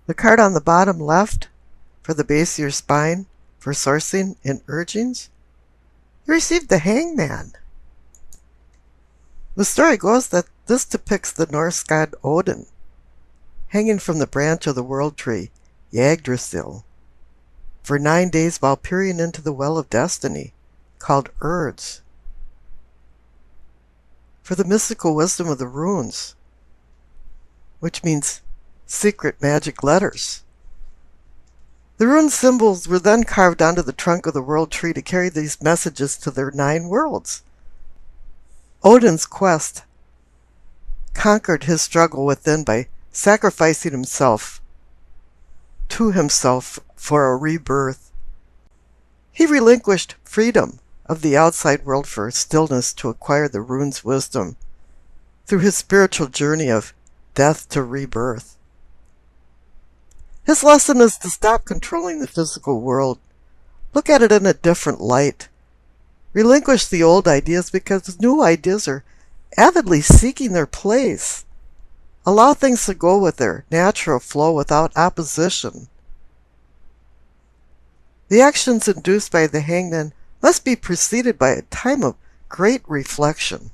The card on the bottom left for the base of your spine for sourcing and urgings, you received the Hangman. The story goes that this depicts the Norse god Odin hanging from the branch of the world tree, Yggdrasil, for 9 days while peering into the well of destiny, called Urds, for the mystical wisdom of the runes, which means secret magic letters. The rune symbols were then carved onto the trunk of the world tree to carry these messages to their 9 worlds. Odin's quest conquered his struggle within by sacrificing himself to himself for a rebirth. He relinquished freedom of the outside world for stillness to acquire the rune's wisdom through his spiritual journey of death to rebirth. His lesson is to stop controlling the physical world. Look at it in a different light. Relinquish the old ideas because new ideas are avidly seeking their place. Allow things to go with their natural flow without opposition. The actions induced by the hangman must be preceded by a time of great reflection.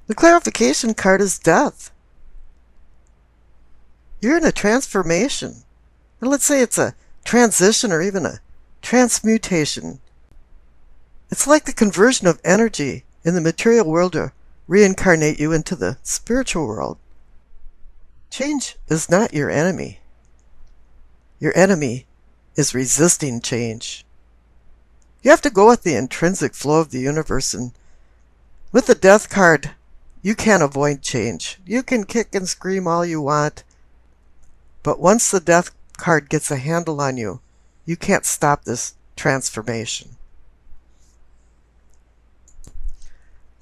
The clarification card is death. You're in a transformation. And let's say it's a transition or even a transmutation. It's like the conversion of energy in the material world to reincarnate you into the spiritual world. Change is not your enemy. Your enemy is resisting change. You have to go with the intrinsic flow of the universe, and with the death card, you can't avoid change. You can kick and scream all you want, but once the death card gets a handle on you, you can't stop this transformation.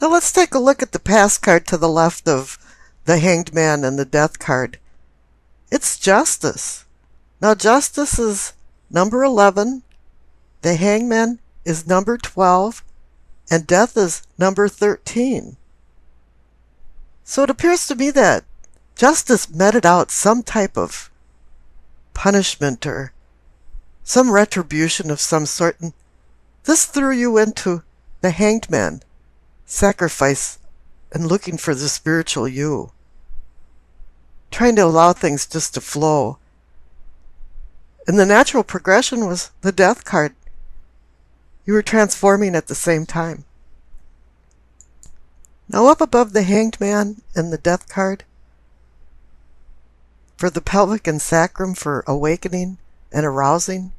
Now let's take a look at the past card to the left of the Hanged Man and the death card. It's justice. Now justice is number 11, the Hangman is number 12, and death is number 13. So it appears to me that justice meted out some type of punishment or some retribution of some sort, and this threw you into the Hanged Man, sacrifice and looking for the spiritual you, trying to allow things just to flow. And the natural progression was the death card. You were transforming at the same time. Now up above the Hanged Man and the death card, for the pelvic and sacrum for awakening and arousing,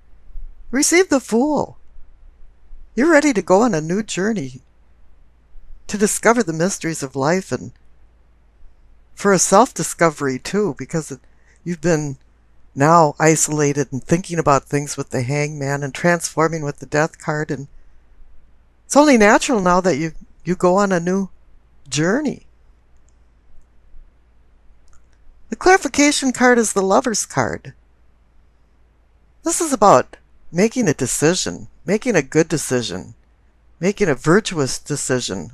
receive the Fool. You're ready to go on a new journey to discover the mysteries of life, and for a self-discovery too, because you've been now isolated and thinking about things with the Hangman and transforming with the death card, and it's only natural now that you go on a new journey. The clarification card is the Lover's card. This is about making a decision, making a good decision, making a virtuous decision.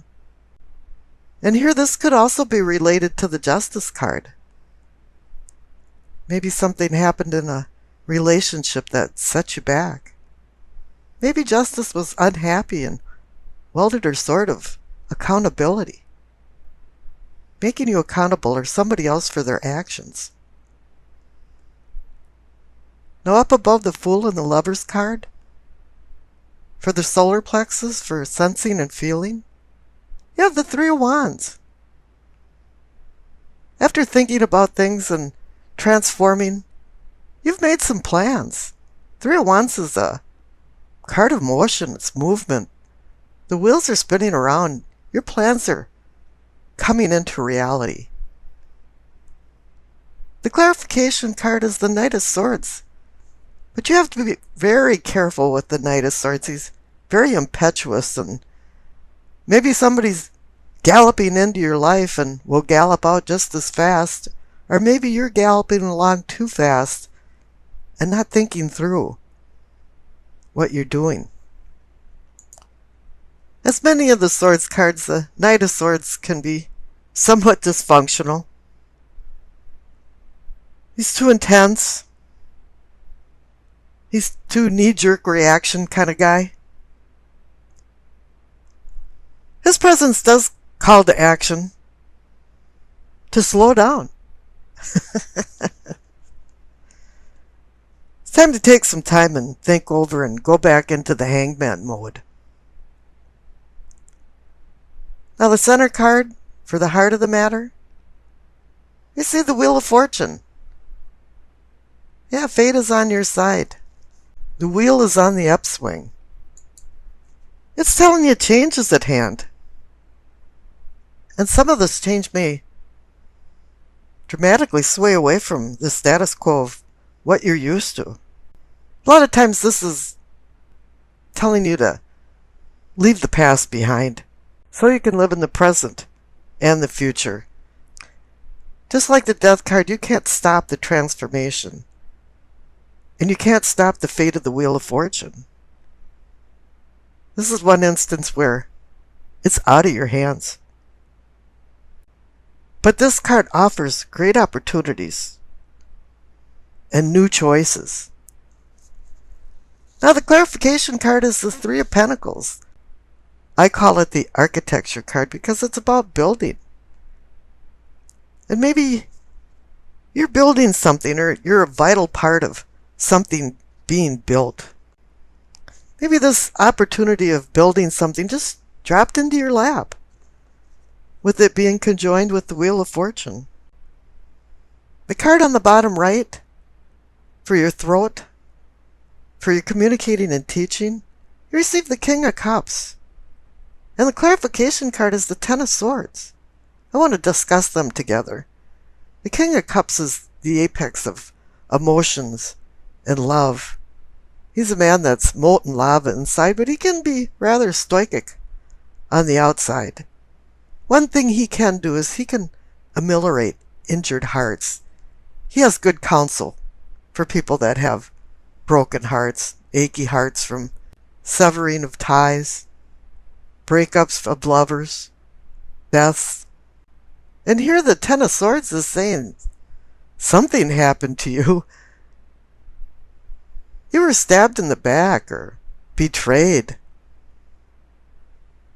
And here this could also be related to the Justice card. Maybe something happened in a relationship that set you back. Maybe Justice was unhappy and wielded her sword of accountability, making you accountable or somebody else for their actions. Now up above the Fool and the Lover's card, for the solar plexus for sensing and feeling, you have the Three of Wands. After thinking about things and transforming, you've made some plans. Three of Wands is a card of motion, it's movement. The wheels are spinning around. Your plans are coming into reality. The clarification card is the Knight of Swords. But you have to be very careful with the Knight of Swords. He's very impetuous, and maybe somebody's galloping into your life and will gallop out just as fast, or maybe you're galloping along too fast and not thinking through what you're doing. As many of the Swords cards, the Knight of Swords can be somewhat dysfunctional. He's too intense. He's too knee-jerk reaction kind of guy. His presence does call to action, to slow down. It's time to take some time and think over and go back into the hangman mode. Now the center card, for the heart of the matter, you see the Wheel of Fortune. Yeah, fate is on your side. The wheel is on the upswing. It's telling you change is at hand. And some of this change may dramatically sway away from the status quo of what you're used to. A lot of times this is telling you to leave the past behind so you can live in the present and the future. Just like the Death card, you can't stop the transformation. And you can't stop the fate of the Wheel of Fortune. This is one instance where it's out of your hands. But this card offers great opportunities and new choices. Now the clarification card is the Three of Pentacles. I call it the architecture card because it's about building. And maybe you're building something, or you're a vital part of something being built. Maybe this opportunity of building something just dropped into your lap, with it being conjoined with the Wheel of Fortune. The card on the bottom right, for your throat, for your communicating and teaching, you receive the King of Cups. And the clarification card is the Ten of Swords. I want to discuss them together. The King of Cups is the apex of emotions and love. He's a man that's molten lava inside, but he can be rather stoic on the outside. One thing he can do is he can ameliorate injured hearts. He has good counsel for people that have broken hearts, achy hearts from severing of ties, breakups of lovers, deaths. And here the Ten of Swords is saying something happened to you. You were stabbed in the back or betrayed.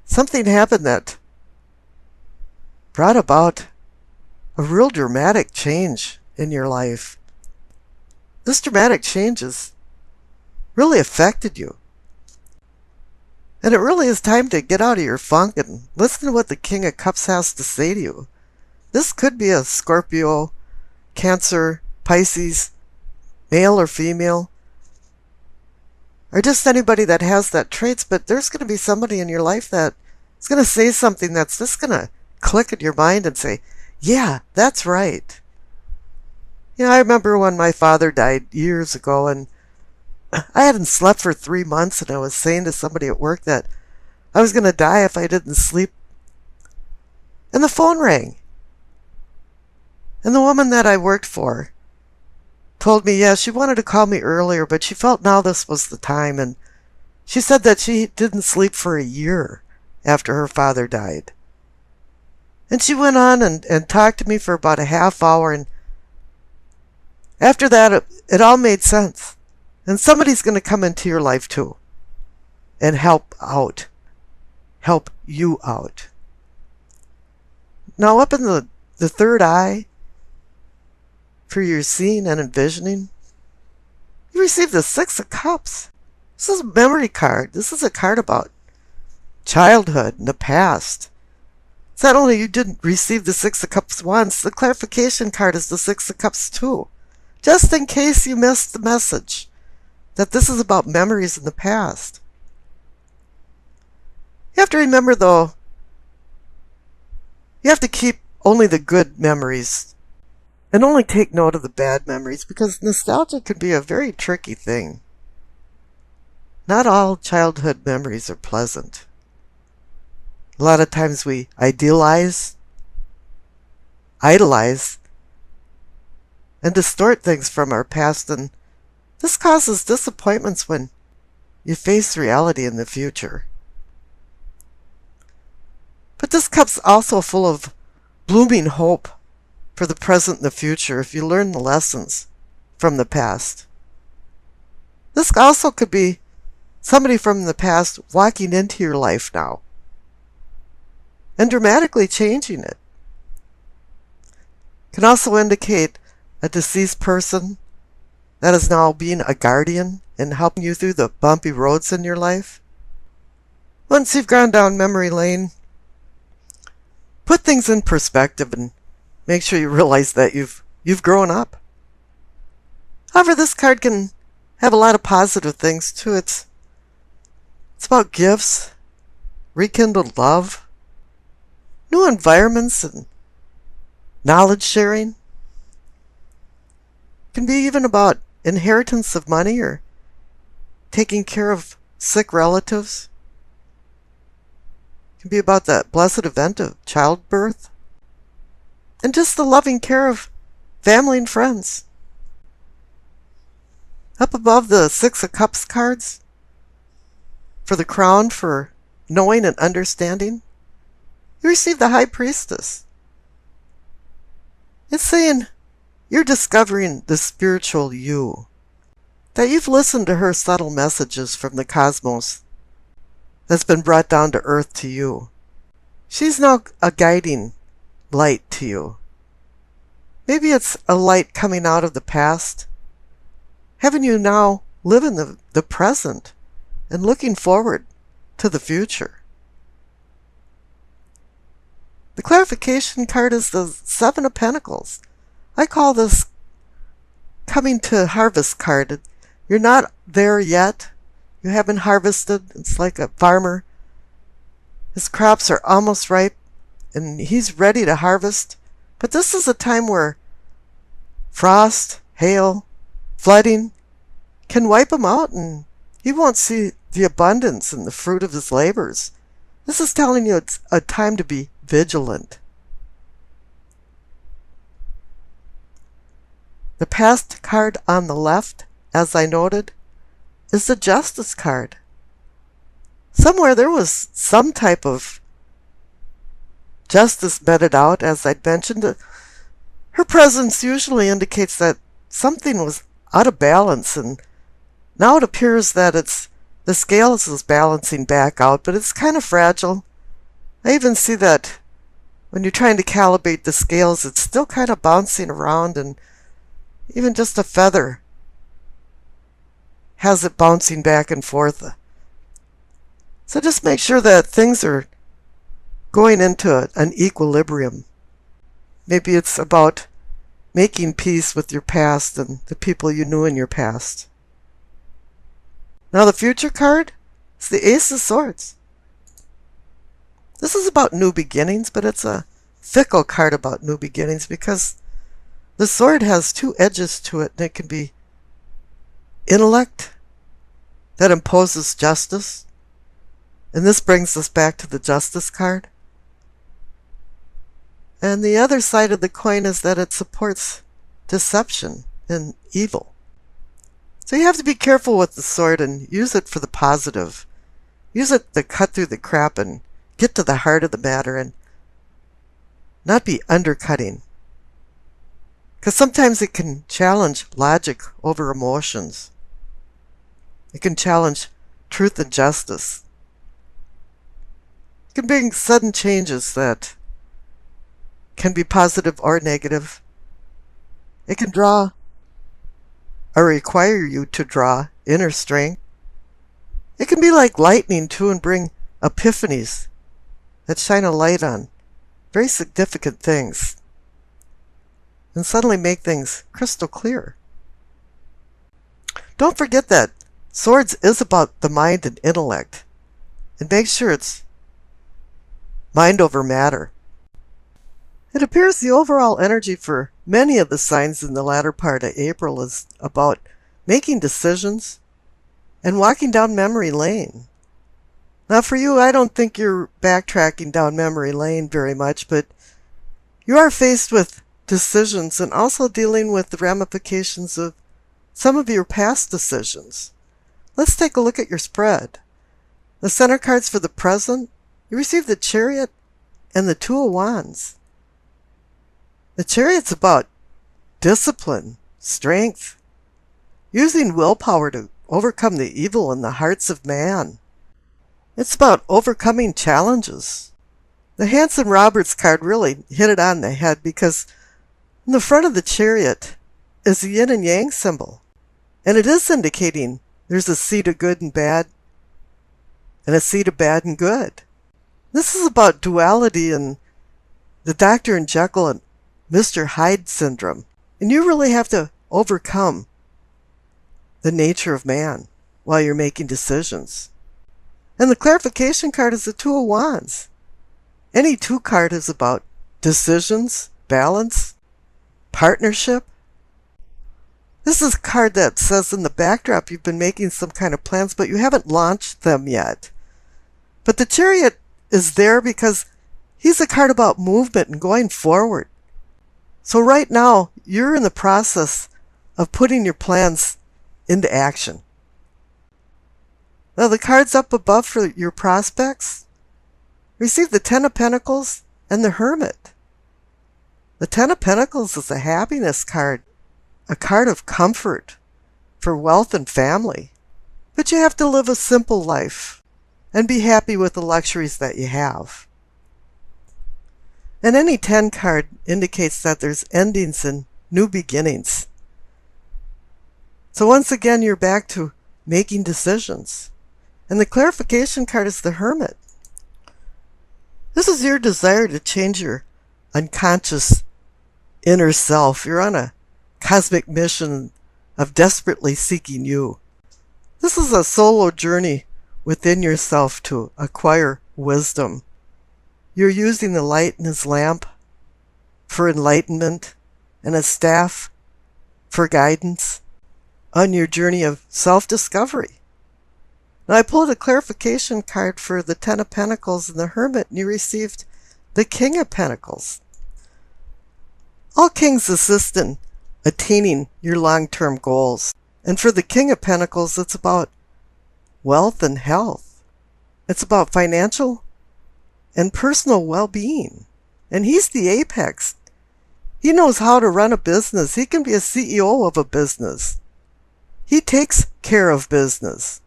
Something happened that brought about a real dramatic change in your life. This dramatic change has really affected you. And it really is time to get out of your funk and listen to what the King of Cups has to say to you. This could be a Scorpio, Cancer, Pisces, male or female, or just anybody that has that traits, but there's going to be somebody in your life that is going to say something that's just going to click in your mind and say, yeah, that's right. You know, I remember when my father died years ago, and I hadn't slept for 3 months, and I was saying to somebody at work that I was going to die if I didn't sleep. And the phone rang. And the woman that I worked for told me, yeah, she wanted to call me earlier, but she felt now this was the time. And she said that she didn't sleep for a year after her father died. And she went on and talked to me for about a half hour. And after that, it all made sense. And somebody's going to come into your life too and help out. Help you out. Now up in the third eye, for your seeing and envisioning, you receive the Six of Cups. This is a memory card. This is a card about childhood and the past. It's not only you didn't receive the Six of Cups once, the clarification card is the Six of Cups too. Just in case you missed the message that this is about memories in the past. You have to remember, though, you have to keep only the good memories and only take note of the bad memories, because nostalgia can be a very tricky thing. Not all childhood memories are pleasant. A lot of times we idolize, and distort things from our past, and this causes disappointments when you face reality in the future. But this cup's also full of blooming hope for the present and the future if you learn the lessons from the past. This also could be somebody from the past walking into your life now and dramatically changing it. Can also indicate a deceased person that is now being a guardian and helping you through the bumpy roads in your life. Once you've gone down memory lane, put things in perspective and make sure you realize that you've grown up. However, this card can have a lot of positive things too. It's about gifts, rekindled love, new environments, and knowledge sharing. It can be even about inheritance of money or taking care of sick relatives. It can be about that blessed event of childbirth and just the loving care of family and friends. Up above the Six of Cups cards, for the crown for knowing and understanding, you receive the High Priestess. It's saying you're discovering the spiritual you, that you've listened to her subtle messages from the cosmos that's been brought down to earth to you. She's now a guiding light to you. Maybe it's a light coming out of the past, having you now live in the present and looking forward to the future. The clarification card is the Seven of Pentacles. I call this coming to harvest card. You're not there yet. You haven't harvested. It's like a farmer. His crops are almost ripe and he's ready to harvest. But this is a time where frost, hail, flooding can wipe him out and he won't see the abundance and the fruit of his labors. This is telling you it's a time to be vigilant. The past card on the left, as I noted, is the Justice card. Somewhere there was some type of justice meted out, as I'd mentioned. Her presence usually indicates that something was out of balance, and now it appears that the scales is balancing back out, but it's kind of fragile. I even see that when you're trying to calibrate the scales, it's still kind of bouncing around, and even just a feather has it bouncing back and forth. So just make sure that things are going into an equilibrium. Maybe it's about making peace with your past and the people you knew in your past. Now the future card is the Ace of Swords. This is about new beginnings, but it's a fickle card about new beginnings because the sword has two edges to it, and it can be intellect that imposes justice. And this brings us back to the Justice card. And the other side of the coin is that it supports deception and evil. So you have to be careful with the sword and use it for the positive. Use it to cut through the crap and get to the heart of the matter and not be undercutting. Because sometimes it can challenge logic over emotions. It can challenge truth and justice. It can bring sudden changes that can be positive or negative. It can draw or require you to draw inner strength. It can be like lightning too and bring epiphanies that shine a light on very significant things and suddenly make things crystal clear. Don't forget that Swords is about the mind and intellect, and make sure it's mind over matter. It appears the overall energy for many of the signs in the latter part of April is about making decisions and walking down memory lane. Now for you, I don't think you're backtracking down memory lane very much, but you are faced with decisions and also dealing with the ramifications of some of your past decisions. Let's take a look at your spread. The center cards for the present, you receive the Chariot and the Two of Wands. The Chariot's about discipline, strength, using willpower to overcome the evil in the hearts of man. It's about overcoming challenges. The Hanson Roberts card really hit it on the head because in the front of the Chariot is a yin and yang symbol. And it is indicating there's a seed of good and bad and a seed of bad and good. This is about duality and the Dr. and Jekyll and Mr. Hyde syndrome. And you really have to overcome the nature of man while you're making decisions. And the clarification card is the Two of Wands. Any two card is about decisions, balance, partnership. This is a card that says in the backdrop you've been making some kind of plans, but you haven't launched them yet. But the Chariot is there because he's a card about movement and going forward. So right now, you're in the process of putting your plans into action. Now the cards up above for your prospects receive the Ten of Pentacles and the Hermit. The Ten of Pentacles is a happiness card, a card of comfort for wealth and family. But you have to live a simple life and be happy with the luxuries that you have. And any 10 card indicates that there's endings and new beginnings. So once again, you're back to making decisions. And the clarification card is the Hermit. This is your desire to change your unconscious inner self. You're on a cosmic mission of desperately seeking you. This is a solo journey within yourself to acquire wisdom. You're using the light in his lamp for enlightenment and a staff for guidance on your journey of self-discovery. Now I pulled a clarification card for the Ten of Pentacles and the Hermit, and you received the King of Pentacles. All kings assist in attaining your long-term goals. And for the King of Pentacles, it's about wealth and health. It's about financial and personal well-being. And he's the apex. He knows how to run a business. He can be a CEO of a business. He takes care of business.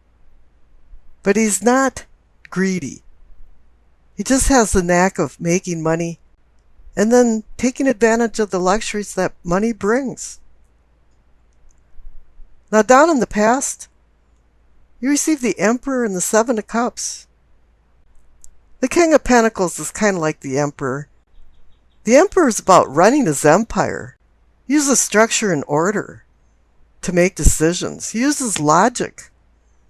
But he's not greedy. He just has the knack of making money and then taking advantage of the luxuries that money brings. Now down in the past, you received the Emperor and the Seven of Cups. The King of Pentacles is kind of like the Emperor. The Emperor is about running his empire. He uses structure and order to make decisions. He uses logic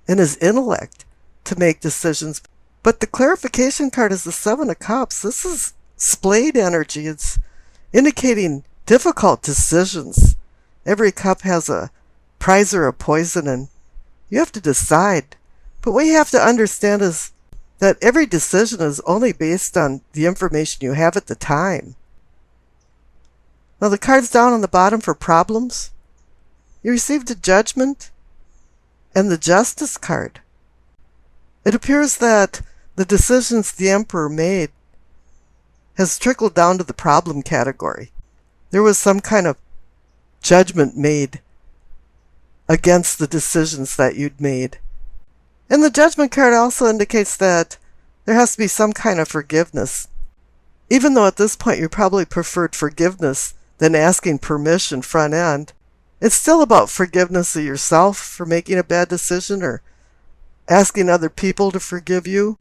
and his intellect to make decisions. But the clarification card is the Seven of Cups. This is splayed energy. It's indicating difficult decisions. Every cup has a prize or a poison, and you have to decide. But what you have to understand is that every decision is only based on the information you have at the time. Now the cards down on the bottom for problems, you received the Judgment and the Justice card. It appears that the decisions the Emperor made has trickled down to the problem category. There was some kind of judgment made against the decisions that you'd made. And the Judgment card also indicates that there has to be some kind of forgiveness. Even though at this point you probably preferred forgiveness than asking permission front end, it's still about forgiveness of yourself for making a bad decision or asking other people to forgive you.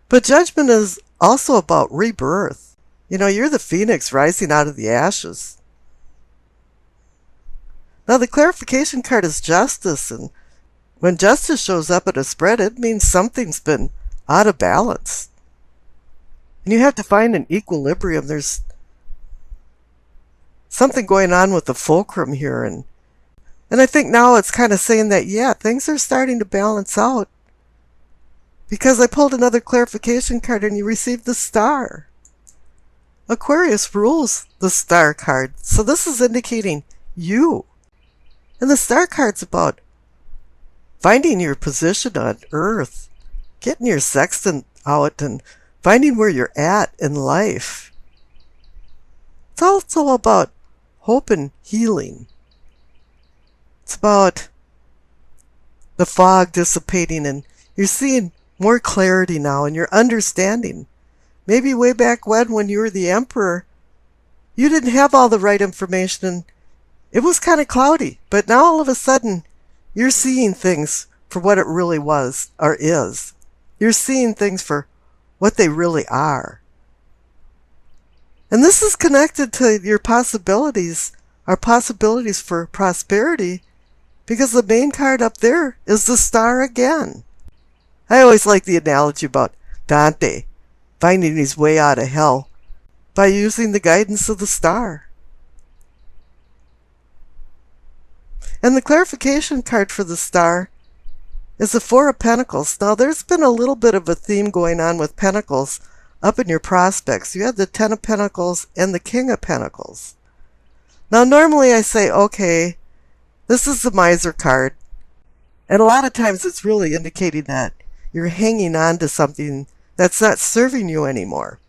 But Judgment is also about rebirth. You know, you're the phoenix rising out of the ashes. Now the clarification card is Justice, and when justice shows up at a spread, it means something's been out of balance. And you have to find an equilibrium. There's something going on with the fulcrum here, and I think now it's kind of saying that, yeah, things are starting to balance out. Because I pulled another clarification card and you received the Star. Aquarius rules the Star card. So this is indicating you. And the Star card's about finding your position on Earth, getting your sextant out and finding where you're at in life. It's also about hope and healing. It's about the fog dissipating and you're seeing more clarity now and you're understanding. Maybe way back when you were the emperor, you didn't have all the right information and it was kind of cloudy. But now all of a sudden, you're seeing things for what it really was or is. You're seeing things for what they really are. And this is connected to your possibilities, our possibilities for prosperity, because the main card up there is the star again. I always like the analogy about Dante finding his way out of hell by using the guidance of the star. And the clarification card for the star is the Four of Pentacles. Now, there's been a little bit of a theme going on with Pentacles up in your prospects. You had the Ten of Pentacles and the King of Pentacles. Now, normally I say, okay, this is the Miser card. And a lot of times it's really indicating that you're hanging on to something that's not serving you anymore.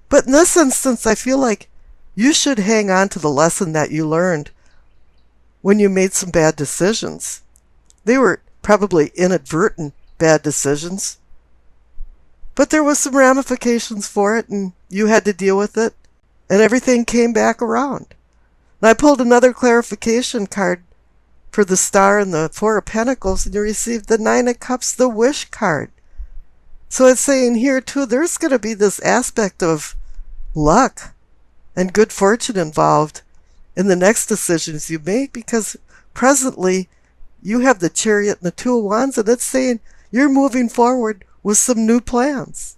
But in this instance, I feel like you should hang on to the lesson that you learned when you made some bad decisions. They were probably inadvertent bad decisions, but there was some ramifications for it and you had to deal with it and everything came back around. And I pulled another clarification card for the star and the Four of Pentacles and you received the Nine of Cups, the Wish card. So it's saying here too, there's going to be this aspect of luck and good fortune involved in the next decisions you make, because presently you have the Chariot and the Two of Wands and it's saying you're moving forward with some new plans.